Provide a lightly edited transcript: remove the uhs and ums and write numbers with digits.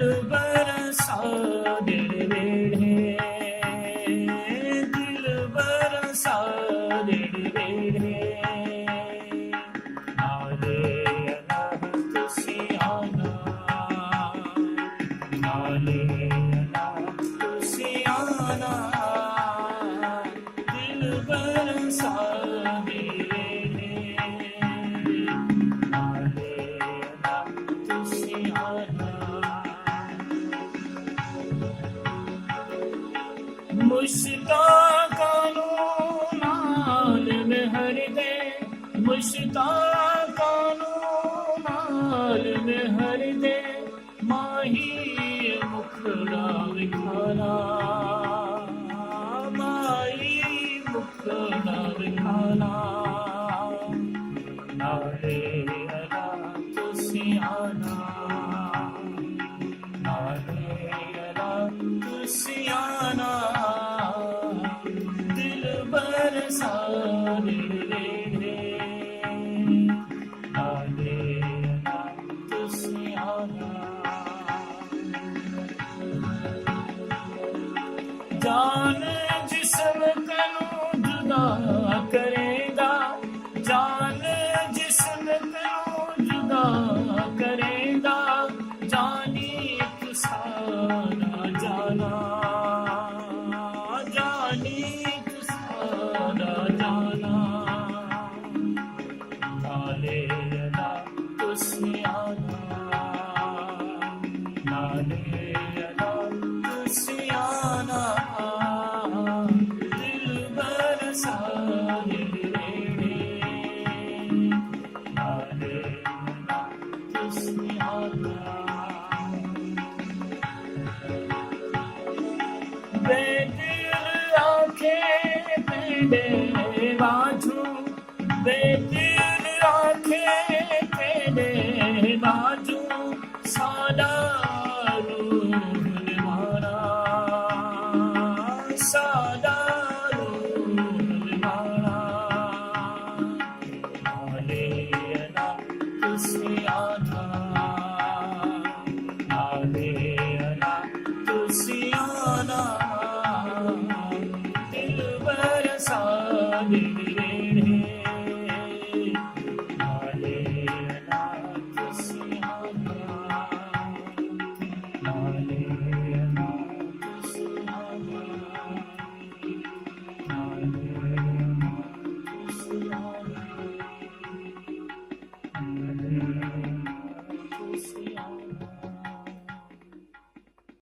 ਦਿਲ ਬਰਸਾ ਦੇ ਵੇੜੇ, ਦਿਲ ਬਰਸਾ ਦੇ ਵੇੜੇ, ਨਾਲੇ ਅਨਾਹ ਤੁਸੀਂ ਆਣਾ, ਨਾਲੇ ਅਨਾਹ ਤੁਸੀਂ ਆਣਾ, ਦਿਲ ਬਰਸਾ ਦੇ ਵੇੜੇ, ਨਾਲੇ ਅਨਾਹ ਤੁਸੀਂ ਆਣਾ। मुश्ताक़ां नूं नाल मेहर दे, मुश्ताक़ां नूं नाल मेहर दे, माही मुखड़ा विखाना, माही मुखड़ा विखाना, नाले अला तुसीं आना, नाले अला तुसीं आना, दिल बरसा दे वेड़े, नाले अला तुसीं आना। जान जिस्म कनू जुदा करेगा, जान जिस्म कनू जुदा करेगा, जानी तू सारा जाना, जानी तू सारा जाना, नाले अला तुसीं आना, नाले अला तुसीं आना, दिल बरसा दे वेड़े, नाले अला तुसीं आना। बेदिल आंखें तेरे बाजू, बेदिल आंखें तेरे बाजू, सादा रूह निवारा, सादा रूह निवारा, नाले अला तुसीं आना, नाले अला तुसीं आना, दिल बरसा दे वेड़े।